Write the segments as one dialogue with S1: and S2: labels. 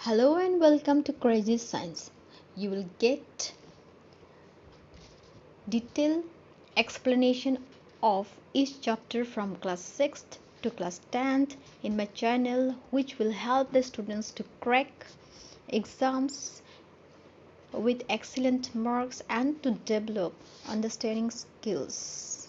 S1: Hello and welcome to Crazy Science. You will get detailed explanation of each chapter from class 6th to class 10th in my channel, which will help the students to crack exams with excellent marks and to develop understanding skills.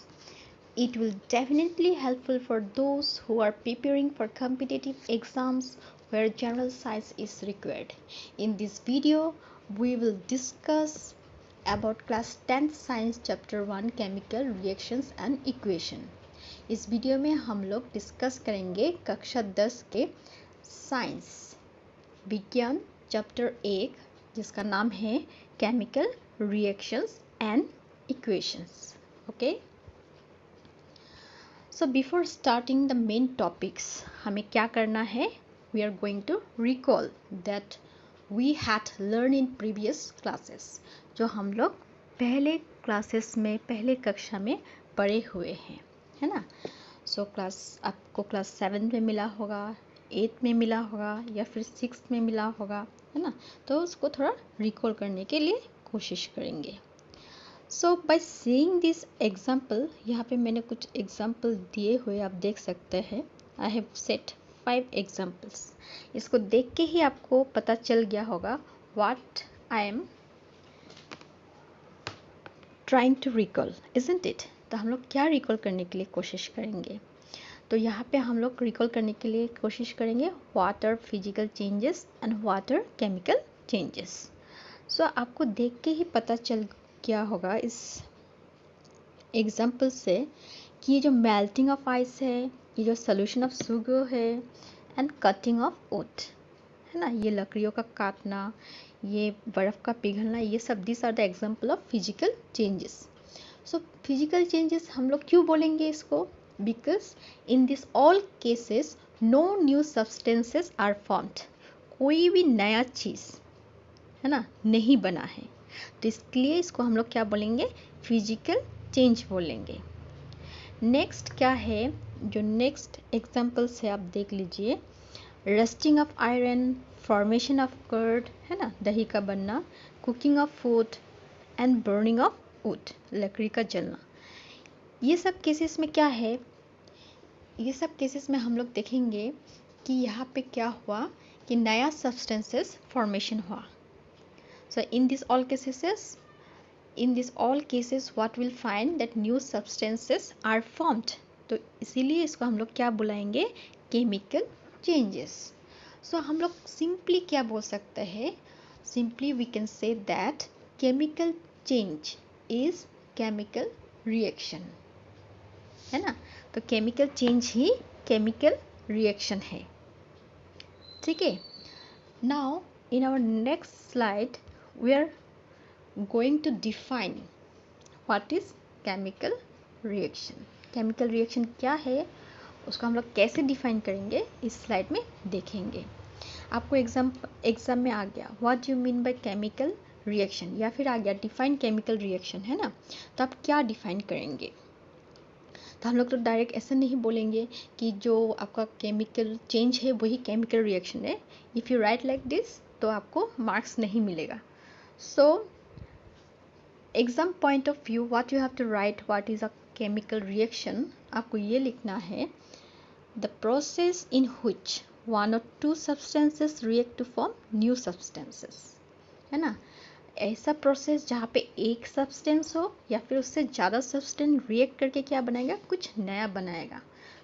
S1: It will definitely helpful for those who are preparing for competitive exams where general science is required. In this video, we will discuss about class 10th science chapter 1 chemical reactions and equation. इस video में हम लोग discuss करेंगे कक्षा 10 के science विज्ञान chapter 1 जिसका नाम है chemical reactions and equations. Okay, So before starting the main topics, हमें क्या करना है? We are going to recall that we had learned in previous classes. जो हम लोग पहले क्लासेस में पहले कक्षा में पढ़े हुए हैं, है ना? So क्लास आपको क्लास 7 में मिला होगा, 8 में मिला होगा या फिर 6 में मिला होगा, है ना? तो उसको थोड़ा रिकॉल करने के लिए कोशिश करेंगे. सो बाय सीइंग दिस एग्जाम्पल, यहाँ पे मैंने कुछ एग्जाम्पल दिए हुए आप देख सकते हैं. I have set 5 examples. इसको देख के ही आपको पता चल गया होगा what I am trying to recall, isn't it? तो हम लोग क्या रिकॉल करने के लिए कोशिश करेंगे? तो यहाँ पे हम लोग रिकॉल करने के लिए कोशिश करेंगे what are physical changes and what are chemical changes. So आपको देख के ही पता चल क्या होगा इस एग्जाम्पल से कि ये जो मेल्टिंग ऑफ आइस है, ये जो सोल्यूशन ऑफ शुगर है एंड कटिंग ऑफ वुड, है ना, ये लकड़ियों का काटना, ये बर्फ़ का पिघलना, ये सब this are the example of physical changes. So physical changes हम लोग क्यों बोलेंगे इसको? Because in this all cases no new substances are formed. कोई भी नया चीज़, है ना, नहीं बना है. तो इसलिए इसको हम लोग क्या बोलेंगे? फिजिकल चेंज बोलेंगे. नेक्स्ट क्या है? जो नेक्स्ट एग्जाम्पल से आप देख लीजिए, rusting of iron, formation of curd, है ना, दही का बनना, cooking of food and burning of wood, लकड़ी का जलना. ये सब केसेस में क्या है? ये सब केसेस में हम लोग देखेंगे कि यहाँ पे क्या हुआ कि नया सब्सटेंसेस फॉर्मेशन हुआ. So in this all cases what we'll find that new substances are formed. तो इसीलिए इसको हम लोग क्या बुलाएंगे? Chemical changes. सो हम लोग सिंपली क्या बोल सकते हैं? Simply we can say that chemical change is chemical reaction, है ना. तो केमिकल चेंज ही केमिकल रिएक्शन है. ठीक है. Now in our next slide we are going to define what is chemical reaction. chemical reaction क्या है, उसको हम लोग कैसे डिफाइन करेंगे इस स्लाइड में देखेंगे. आपको एग्जाम में आ गया what you mean by chemical reaction, या फिर आ गया डिफाइन केमिकल रिएक्शन, है ना. तो आप क्या डिफाइन करेंगे? तो हम लोग तो डायरेक्ट ऐसे नहीं बोलेंगे कि जो आपका केमिकल चेंज है वही केमिकल रिएक्शन है. If you write like this तो आपको मार्क्स नहीं मिलेगा. So exam point of view what you have to write what is a chemical reaction. आपको ये लिखना है the process in which one और two substances react to form new substances, है ना. ऐसा प्रोसेस जहाँ पे एक सब्सटेंस हो या फिर उससे ज़्यादा सब्सटेंस रिएक्ट करके क्या बनाएगा? कुछ नया बनाएगा,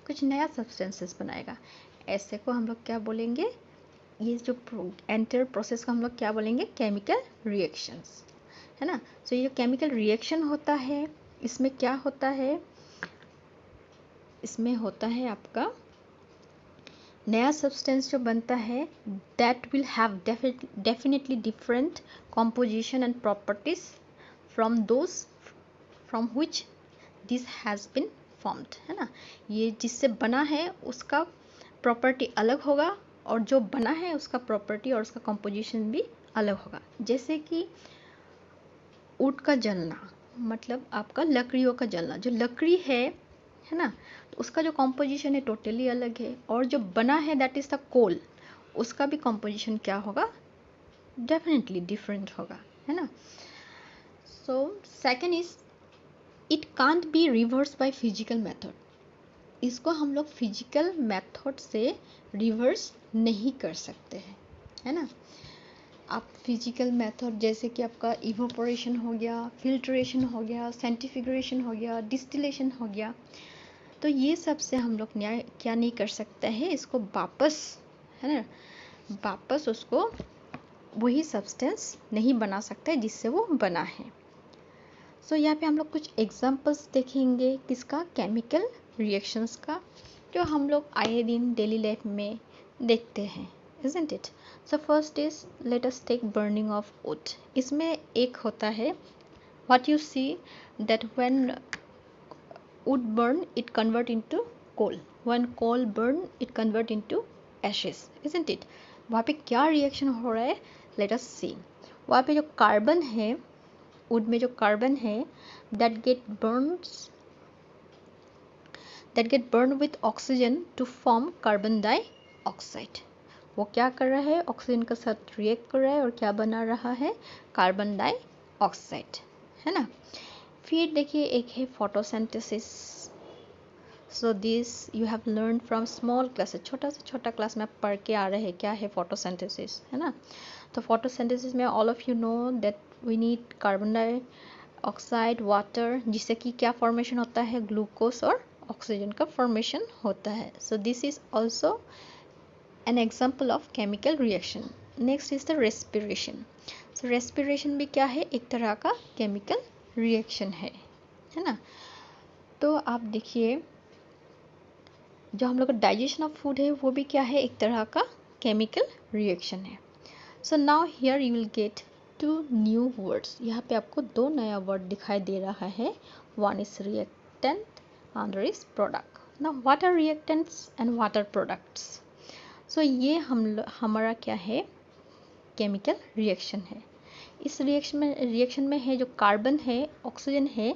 S1: कुछ नया सब्सटेंसेस बनाएगा. ऐसे को हम लोग क्या बोलेंगे? ये जो एंटर प्रोसेस को हम लोग क्या बोलेंगे? केमिकल रिएक्शंस, है ना. सो ये जो केमिकल रिएक्शन होता है इसमें क्या होता है? इसमें होता है आपका नया सब्सटेंस जो बनता है that will have definitely different composition and properties from those from which this has been formed, है ना. ये जिससे बना है उसका प्रॉपर्टी अलग होगा और जो बना है उसका प्रॉपर्टी और उसका कंपोजिशन भी अलग होगा. जैसे कि वुड का जलना मतलब आपका लकड़ियों का जलना. जो लकड़ी है ना, तो उसका जो कंपोजिशन है टोटली अलग है, और जो बना है दैट इज़ द कोल, उसका भी कंपोजिशन क्या होगा, डेफिनेटली डिफरेंट होगा, है ना। So second is it can't be reverse by physical method, इसको हम लोग फिजिकल मेथड से रिवर्स नहीं कर सकते हैं, है ना। आप फिजिकल मेथड जैसे कि आपका इवोपोरेशन हो गया, फिल्ट्रेशन हो गया, सेंट्रीफ्यूगेशन हो गया, डिस्टिलेशन हो गया, तो ये सब से हम लोग क्या नहीं कर सकते हैं, इसको वापस, है ना, वापस उसको वही सब्सटेंस नहीं बना सकते जिससे वो बना है। सो यहाँ पे हम लोग कुछ एग्जांपल्स देखेंगे किसका, केमिकल रिएक्शंस का, जो हम लोग आए दिन डेली लाइफ में देखते हैं, isn't it? So first is let us take burning of wood. इसमें एक होता है what you see that when wood burn it convert into coal, when coal burn it convert into ashes, isn't it? वहाँ पे क्या reaction हो रहा है, let us see. वहाँ पे जो कार्बन है, वुड में जो कार्बन है, that get burned with oxygen to form carbon dioxide. वो क्या कर रहा है, ऑक्सीजन के साथ रिएक्ट कर रहा है और क्या बना रहा है, कार्बन डाइऑक्साइड, है ना। फिर देखिए एक है photosynthesis. So this you have learn from small class, छोटा से छोटा क्लास में आप पढ़ के आ रहे हैं क्या है फोटोसिंथेसिस, है ना। तो फोटोसिंथेसिस में all of you know that we need carbon dioxide, water, जिससे कि क्या फॉर्मेशन होता है, ग्लूकोज और ऑक्सीजन का फॉर्मेशन होता है। So this is also an example of chemical reaction. Next is the respiration. So respiration भी क्या है, एक तरह का chemical reaction है ना। तो आप देखिए जो हम लोग का डाइजेशन ऑफ फूड है वो भी क्या है, एक तरह का chemical reaction है। So now here you will get two new words. यहाँ पे आपको दो नया वर्ड दिखाई दे रहा है। One is reactant, another is product. Now what are reactants and what are products? सो ये हमारा क्या है, केमिकल रिएक्शन है। इस रिएक्शन में है जो कार्बन है, ऑक्सीजन है,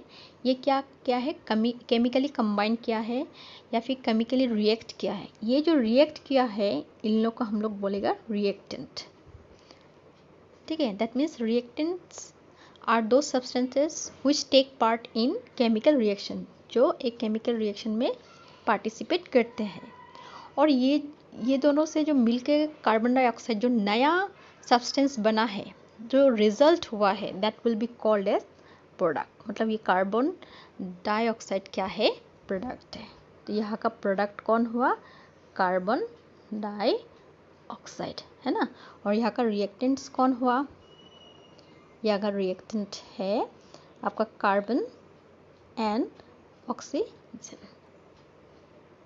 S1: ये क्या है, केमिकली कंबाइन किया है या फिर केमिकली रिएक्ट किया है। ये जो रिएक्ट किया है इन लोग को हम लोग बोलेगा रिएक्टेंट, ठीक है। दैट मीन्स रिएक्टेंट्स आर दो substances which take part in chemical reaction, जो एक केमिकल रिएक्शन में पार्टिसिपेट करते हैं। और ये दोनों से जो मिलके कार्बन डाइऑक्साइड जो नया सब्सटेंस बना है, जो रिजल्ट हुआ है, that will be called as product. मतलब ये कार्बन डाइऑक्साइड क्या है, प्रोडक्ट है। तो यहाँ का प्रोडक्ट कौन हुआ, कार्बन डाइऑक्साइड, है ना। और यहाँ का रिएक्टेंट्स कौन हुआ, यहाँ का रिएक्टेंट है आपका कार्बन एंड ऑक्सीजन।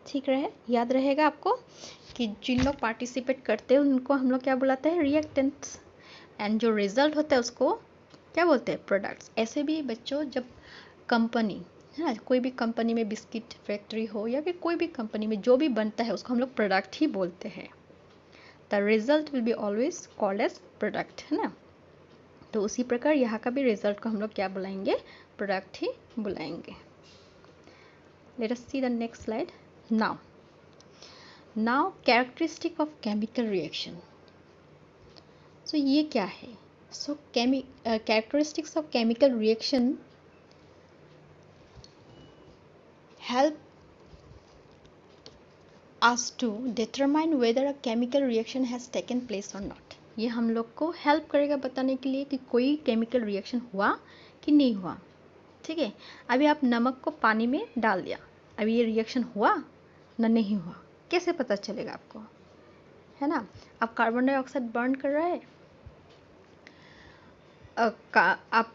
S1: ठीक रहे, याद रहेगा आपको कि जिन लोग पार्टिसिपेट करते हैं उनको हम लोग क्या बुलाते हैं, रिएक्टेंट्स, एंड जो रिजल्ट होता है उसको क्या बोलते हैं, प्रोडक्ट्स। ऐसे भी बच्चों जब कंपनी, है ना, कोई भी कंपनी में बिस्किट फैक्ट्री हो या फिर कोई भी कंपनी में जो भी बनता है उसको हम लोग प्रोडक्ट ही बोलते हैं। The result will be always called as product, है ना। तो उसी प्रकार यहाँ का भी रिजल्ट को हम लोग क्या बुलाएंगे, प्रोडक्ट ही बुलाएंगे। Let us see the next slide. now characteristic of chemical reaction. so ये क्या है, so characteristics of chemical reaction help us to determine whether a chemical reaction has taken place or not. ये हम लोग को help करेगा बताने के लिए कि कोई केमिकल रिएक्शन हुआ कि नहीं हुआ, ठीक है। अभी आप नमक को पानी में डाल दिया, अभी ये रिएक्शन हुआ ना नहीं हुआ, कैसे पता चलेगा आपको, है ना। आप कार्बन डाइऑक्साइड बर्न कर रहे हैं, आप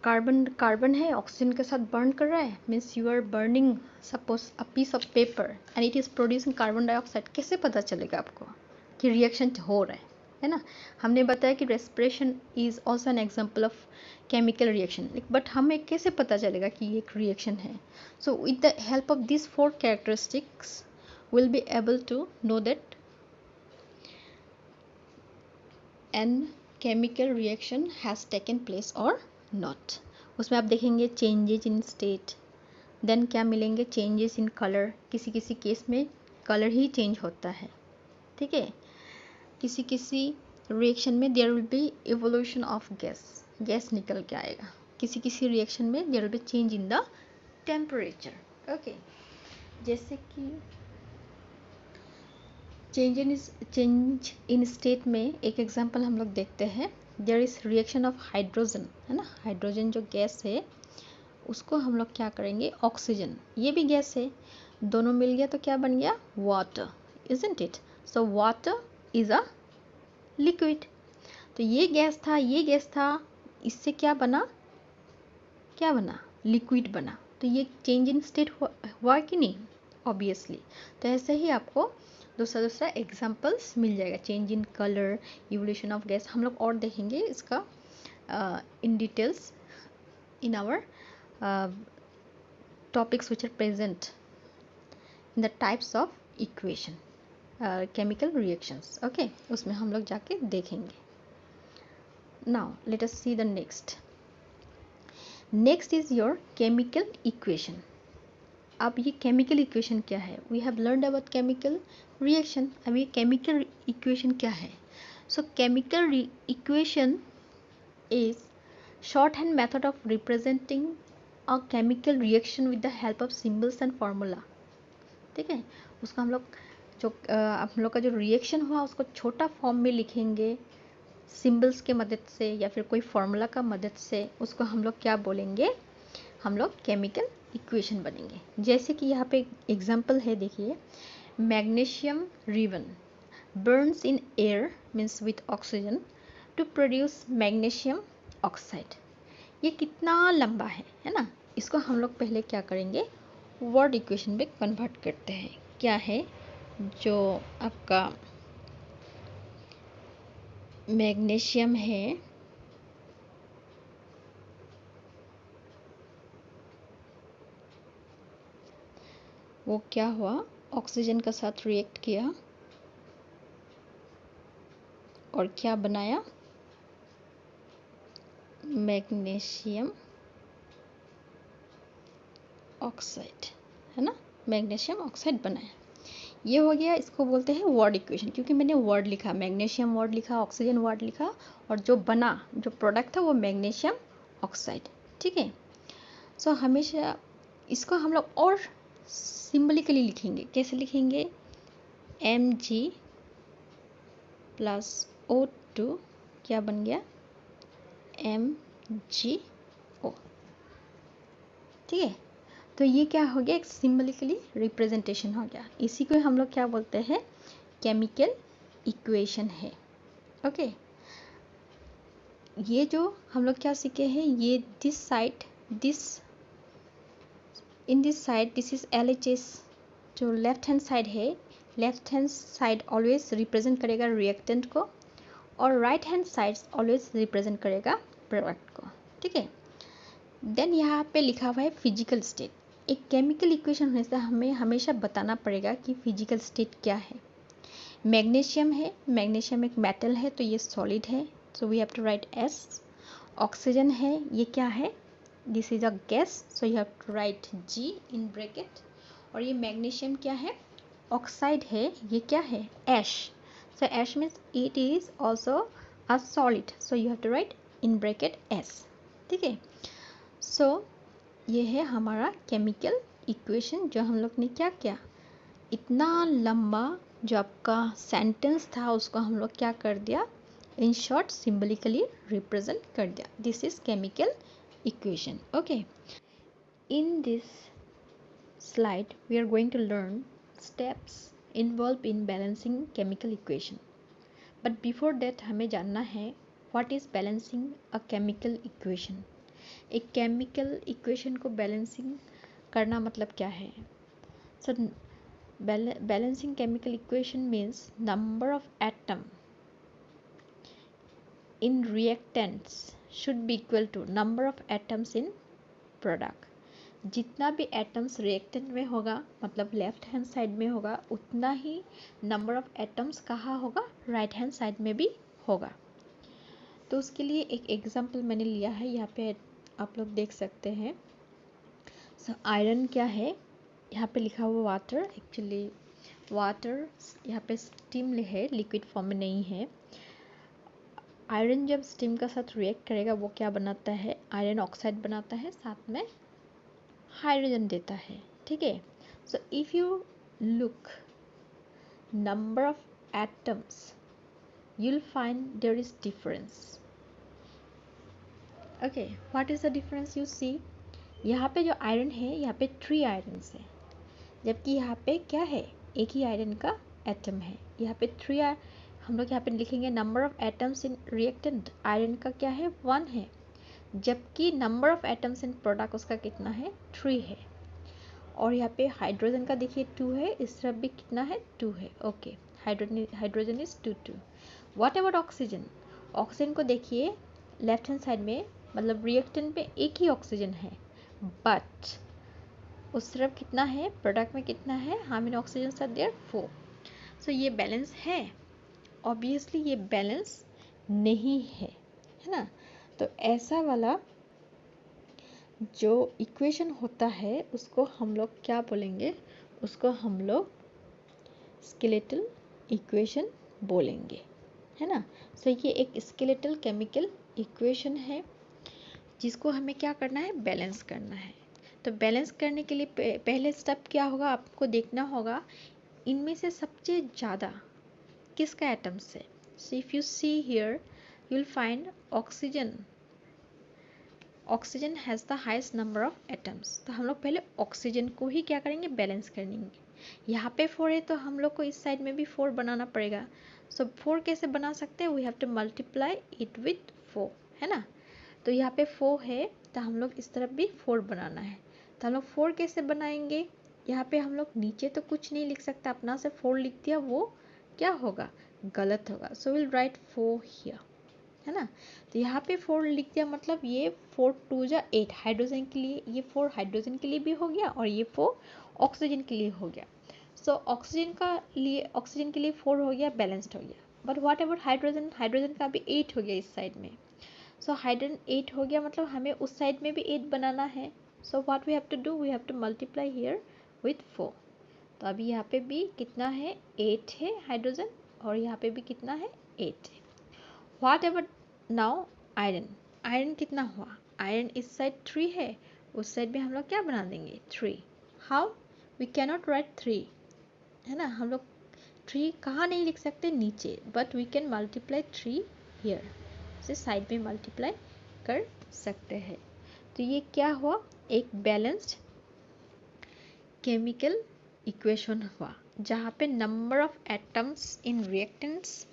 S1: कार्बन है ऑक्सीजन के साथ बर्न कर रहा है, means you are burning suppose a piece of paper and it is producing carbon dioxide. कैसे पता चलेगा आपको कि रिएक्शन हो रहा है ना। हमने बताया कि respiration is also an example of chemical reaction, but हमें कैसे पता चलेगा कि ये एक रिएक्शन है। So with the help of this 4 characteristics will be able to know that an chemical reaction has taken place or not. उसमें आप देखेंगे चेंजेस इन स्टेट, देन क्या मिलेंगे, चेंजेस इन कलर, किसी किसी केस में कलर ही change होता है, ठीक है। किसी किसी रिएक्शन में there will be evolution of gas निकल के आएगा, किसी किसी रिएक्शन में there will be change in the temperature. Okay, जैसे कि चेंज इन स्टेट में एक एग्जांपल हम लोग देखते हैं, there is reaction of hydrogen, है ना, हाइड्रोजन जो गैस है उसको हम लोग क्या करेंगे, ऑक्सीजन, ये भी गैस है, दोनों मिल गया तो क्या बन गया, water, isn't it. So water is a liquid. तो ये गैस था, ये गैस था, इससे क्या बना, क्या बना, लिक्विड बना। तो ये चेंज इन स्टेट हुआ कि नहीं, ऑब्वियसली। तो ऐसे ही आपको दूसरा दूसरा एग्जांपल्स मिल जाएगा, change in colour, evolution of gas, हम लोग और देखेंगे इसका in details in our topics which are present in the types of equation, chemical reactions. Okay, उसमें हम लोग जाके देखेंगे. Now let us see the next is your chemical equation. अब ये chemical equation क्या है, we have learned about chemical reaction. अब ये chemical equation क्या है? So chemical equation is shorthand method of representing a chemical reaction with the help of symbols and formula. ठीक है, उसका हम लोग जो हम लोग का जो रिएक्शन हुआ उसको छोटा फॉर्म में लिखेंगे सिंबल्स के मदद से या फिर कोई फार्मूला का मदद से, उसको हम लोग क्या बोलेंगे, हम लोग केमिकल इक्वेशन बनेंगे। जैसे कि यहाँ पे एग्जांपल है, देखिए, magnesium ribbon burns in air means with oxygen to produce magnesium oxide. ये कितना लंबा है ना, इसको हम लोग पहले क्या करेंगे, वर्ड इक्वेशन में कन्वर्ट करते हैं। क्या है, जो आपका मैग्नीशियम है वो क्या हुआ, ऑक्सीजन के साथ रिएक्ट किया और क्या बनाया, मैग्नीशियम ऑक्साइड, है ना, मैग्नीशियम ऑक्साइड बनाया। ये हो गया, इसको बोलते हैं वर्ड इक्वेशन, क्योंकि मैंने वर्ड लिखा, मैग्नीशियम वर्ड लिखा, ऑक्सीजन वर्ड लिखा, और जो बना, जो प्रोडक्ट था वो मैग्नीशियम ऑक्साइड। ठीक है, सो हमेशा इसको हम लोग और सिंबलिकली लिखेंगे। कैसे लिखेंगे, Mg प्लस O2 क्या बन गया, MgO। ठीक है, तो ये क्या हो गया, एक सिंबलिकली रिप्रेजेंटेशन हो गया। इसी को हम लोग क्या बोलते हैं, केमिकल इक्वेशन है। ओके, ये जो हम लोग क्या सीखे हैं, ये this side, in this side this is LHS, जो लेफ्ट हैंड साइड है, left hand side always represent करेगा रिएक्टेंट को, और right hand side always represent करेगा प्रोडक्ट को। ठीक है, देन यहाँ पे लिखा हुआ है फिजिकल स्टेट। एक केमिकल इक्वेशन होने से हमें हमेशा बताना पड़ेगा कि फिजिकल स्टेट क्या है। मैग्नीशियम है, मैग्नीशियम एक मेटल है तो ये सॉलिड है, so we have to write S। Oxygen है, ये क्या है, this is a gas, so you have to write G in bracket. और ये मैग्नीशियम क्या है, ऑक्साइड है, ये क्या है, ash, so ash means it is also a solid, so you have to write in bracket S। ठीक है, सो ये है हमारा केमिकल इक्वेशन, जो हम लोग ने क्या किया, इतना लंबा जो आपका सेंटेंस था उसको हम लोग क्या कर दिया, इन शॉर्ट सिंबलिकली रिप्रेजेंट कर दिया। This is chemical equation. Okay, in this slide we are going to learn steps involved in balancing chemical equation, but before that हमें जानना है what is balancing a chemical equation। एक chemical equation को balancing करना मतलब क्या है। सो balancing chemical equation means number of atom in reactants should be equal to number of atoms in product। जितना भी एटम्स रिएक्टेंट में होगा, मतलब लेफ्ट हैंड साइड में होगा, उतना ही नंबर ऑफ एटम्स कहाँ होगा, राइट हैंड साइड में भी होगा। तो उसके लिए एक एग्जांपल मैंने लिया है, यहाँ पे आप लोग देख सकते हैं। सो आयरन क्या है, यहाँ पे लिखा हुआ वाटर, एक्चुअली वाटर, यहाँ पे स्टीम है, लिक्विड फॉर्म में नहीं है। आयरन जब स्टीम का साथ रिएक्ट करेगा वो क्या बनाता है, आयरन ऑक्साइड बनाता है, साथ में हाइड्रोजन देता है, ठीक है। So if you look number of atoms, you'll find there is difference. Okay, what is the difference you see? यहाँ पे जो आयरन है, यहाँ पे 3 आयरन है, जबकि यहाँ पे क्या है, एक ही आयरन का एटम है। यहाँ पे 3 हम लोग यहाँ पे लिखेंगे number of atoms in reactant, iron का क्या है, 1 है, जबकि number of atoms in product उसका कितना है, 3 है। और यहाँ पे हाइड्रोजन का देखिए 2 है, इस तरफ भी कितना है, 2 है। Okay, hydrogen is 2 what about oxygen? Oxygen को देखिए लेफ्ट हैंड साइड में, मतलब रिएक्टेंट पे एक ही ऑक्सीजन है, बट उस तरफ कितना है, प्रोडक्ट में कितना है, how many oxygen are there, 4। So ये बैलेंस है? ऑब्वियसली ये बैलेंस नहीं है ना। तो ऐसा वाला जो इक्वेशन होता है उसको हम लोग क्या बोलेंगे, उसको हम लोग स्केलेटल इक्वेशन बोलेंगे, है ना। सो ये एक स्केलेटल केमिकल इक्वेशन है जिसको हमें क्या करना है, बैलेंस करना है। तो बैलेंस करने के लिए पहले स्टेप क्या होगा, आपको देखना होगा इनमें से सबसे ज़्यादा किसका एटम्स है। So if you see here you will find oxygen has the highest number of atoms. तो हम लोग पहले ऑक्सीजन को ही क्या करेंगे, बैलेंस करेंगे। यहाँ पे 4 है तो हम लोग को इस साइड में भी 4 बनाना पड़ेगा। सो 4 कैसे बना सकते हैं, we have to multiply it with 4, है ना। तो यहाँ पे 4 है तो हम लोग इस तरफ भी 4 बनाना है। तो हम लोग 4 कैसे बनाएंगे, यहाँ पे हम लोग नीचे तो कुछ नहीं लिख सकता, अपना से 4 लिख दिया, वो क्या होगा, गलत होगा। सो विल राइट 4 हियर, है ना। तो यहाँ पे 4 लिख दिया, मतलब ये 4 2 जा 8 हाइड्रोजन के लिए, ये 4 हाइड्रोजन के लिए भी हो गया और ये 4 ऑक्सीजन के लिए हो गया। सो ऑक्सीजन के लिए 4 हो गया, बैलेंस्ड हो गया। But what about hydrogen, hydrogen का भी 8 हो गया इस साइड में। सो हाइड्रोजन 8 हो गया, मतलब हमें उस साइड में भी 8 बनाना है। So what we have to do, we have to multiply here with 4। तो अभी यहाँ पे भी कितना है, 8 है हाइड्रोजन, और यहाँ पे भी कितना है, 8 है। What ever now iron, iron कितना हुआ, आयरन इस साइड 3 है, उस साइड भी हम लोग क्या बना देंगे, 3। How, we can not write 3, है ना। हम लोग 3 कहाँ नहीं लिख सकते, नीचे, but we can multiply 3 here, इसे साइड में मल्टीप्लाई कर सकते हैं। तो ये क्या हुआ, एक बैलेंस्ड केमिकल इक्वेशन हुआ, जहाँ पे number of atoms in reactants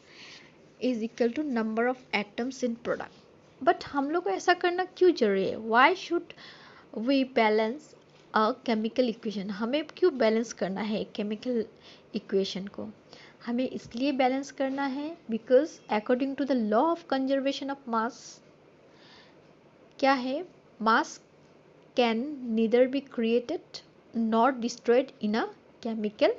S1: is equal to number of atoms in product. But हम लोग को ऐसा करना क्यों जरूरी है, why should we balance a chemical equation, हमें क्यों बैलेंस करना है एक केमिकल इक्वेशन को, हमें इसलिए बैलेंस करना है because according to the law of conservation of mass, क्या है, mass can neither be created not destroyed in a chemical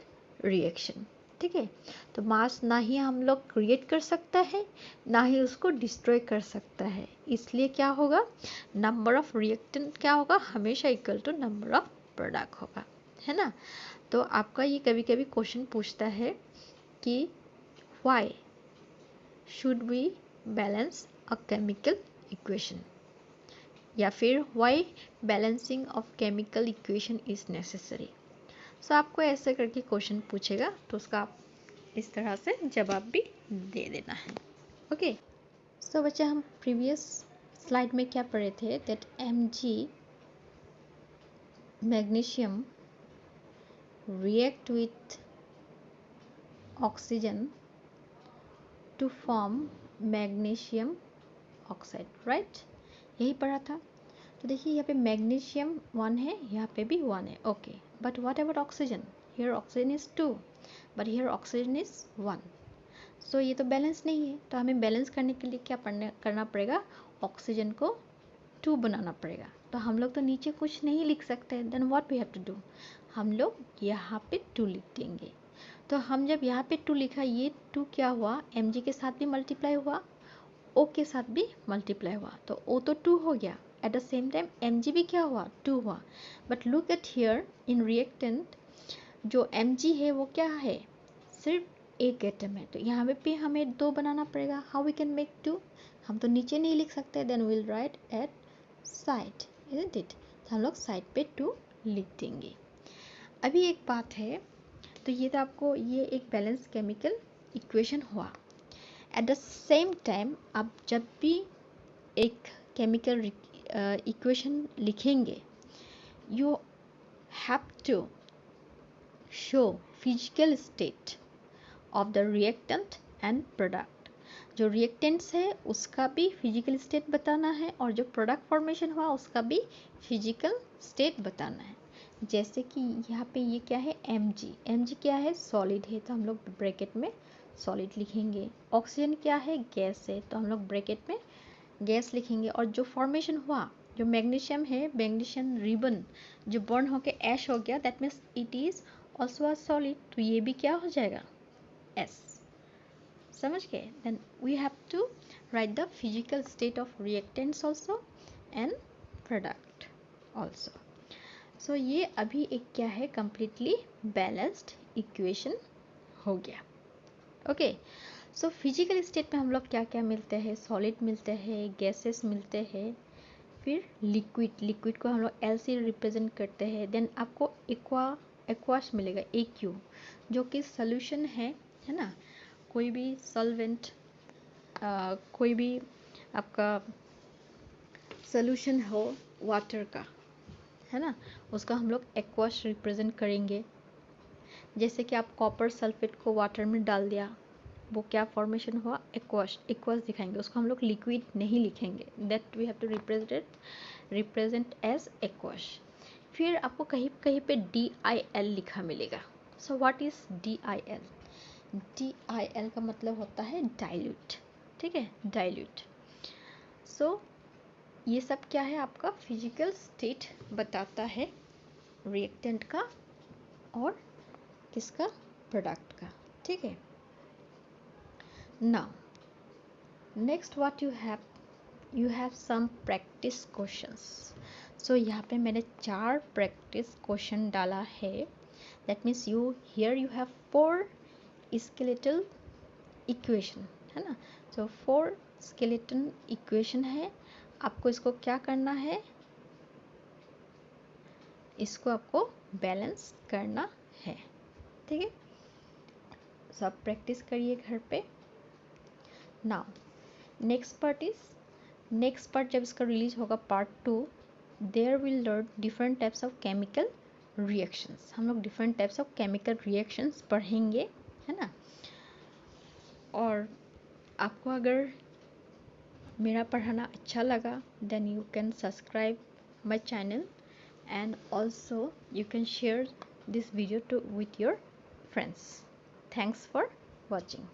S1: reaction, ठीक है। तो मास ना ही हम लोग क्रिएट कर सकता है, ना ही उसको डिस्ट्रॉय कर सकता है, इसलिए क्या होगा, नंबर ऑफ रिएक्टेंट क्या होगा, हमेशा equal to number of product होगा, है ना। तो आपका ये कभी कभी क्वेश्चन पूछता है कि why should we balance a chemical equation, या फिर why balancing of chemical equation is necessary. So आपको ऐसे करके क्वेश्चन पूछेगा तो उसका आप इस तरह से जवाब भी दे देना है। ओके, सो बच्चा हम प्रीवियस स्लाइड में क्या पढ़े थे, that Mg magnesium react with oxygen to form magnesium oxide, right, यही पढ़ा था। तो देखिए यहाँ पे मैग्नीशियम 1 है, यहाँ पे भी 1 है, okay. But what about oxygen, here oxygen is 2 but here oxygen is 1। सो ये तो बैलेंस नहीं है, तो हमें बैलेंस करने के लिए क्या करना पड़ेगा, ऑक्सीजन को 2 बनाना पड़ेगा। तो हम लोग तो नीचे कुछ नहीं लिख सकते, then what we have to do, हम लोग यहाँ पे 2 लिख देंगे। तो हम जब यहाँ पे 2 लिखा, ये 2 क्या हुआ, Mg के साथ भी मल्टीप्लाई हुआ, O के साथ भी मल्टीप्लाई हुआ, तो O तो 2 हो गया, eight the same time Mg भी क्या हुआ, 2 हुआ। But look at here in reactant, जो mg है वो क्या है, सिर्फ एक एटम है, तो यहाँ पे हमें 2 बनाना पड़ेगा। हाउ वी कैन मेक 2, हम तो नीचे नहीं लिख सकते, then will write at side, isn't it, हम लोग साइड पे 2 लिख देंगे। अभी एक बात है, तो ये तो आपको ये एक बैलेंस केमिकल इक्वेशन हुआ। एट द सेम टाइम आप जब भी एक केमिकल इक्वेशन लिखेंगे, you have to show physical state of the reactant and product. जो रिएक्टेंट्स है उसका भी फिजिकल स्टेट बताना है, और जो प्रोडक्ट फॉर्मेशन हुआ उसका भी फिजिकल स्टेट बताना है। जैसे कि यहाँ पे ये क्या है, mg क्या है, सॉलिड है, तो हम लोग ब्रैकेट में सॉलिड लिखेंगे। ऑक्सीजन क्या है, गैस है, तो हम लोग ब्रैकेट में गैस लिखेंगे। और जो फॉर्मेशन हुआ, जो मैग्नीशियम है, मैग्नीशियम रिबन जो बर्न होके ऐश हो गया, that means it is also a solid, तो ये भी क्या हो जाएगा, एस। समझ गए? Then we have to write the physical state of reactants also and product also. So ये अभी एक क्या है, कंप्लीटली बैलेंस्ड इक्वेशन हो गया। ओके, सो फिजिकल स्टेट में हम लोग क्या क्या मिलते हैं, सॉलिड मिलते हैं, गैसेस मिलते हैं, फिर लिक्विड को हम लोग एल से रिप्रेजेंट करते हैं। देन आपको एक्वास मिलेगा, AQ, जो कि सोल्यूशन है ना, कोई भी सॉल्वेंट, कोई भी आपका सोल्यूशन हो वाटर का, है ना, उसका हम लोग एक्वास रिप्रेजेंट करेंगे। जैसे कि आप कॉपर सल्फेट को वाटर में डाल दिया, वो क्या फॉर्मेशन हुआ, एक्वास दिखाएंगे, उसको हम लोग लिक्विड नहीं लिखेंगे, that we have to represent as aqueous. फिर आपको कहीं कहीं पे DIL लिखा मिलेगा। So what is DIL? DIL का मतलब होता है डाइल्यूट, ठीक है, डाइल्यूट। सो ये सब क्या है, आपका फिजिकल स्टेट बताता है रिएक्टेंट का और किसका, प्रोडक्ट का, ठीक है। Now next what you have some practice questions. So यहाँ पे मैंने 4 प्रैक्टिस क्वेश्चन डाला है, that means you have 4 skeletal equation, है ना। सो 4 स्केलेटन इक्वेशन है, आपको इसको क्या करना है, इसको आपको बैलेंस करना है, ठीक है। सब प्रैक्टिस करिए घर पे। नाउ नेक्स्ट पार्ट जब इसका रिलीज होगा part 2, there will learn different types of chemical reactions. हम लोग different types of chemical reactions पढ़ेंगे, है ना। और आपको अगर मेरा पढ़ाना अच्छा लगा, then you can subscribe my channel and also you can share this video with your friends. Thanks for watching.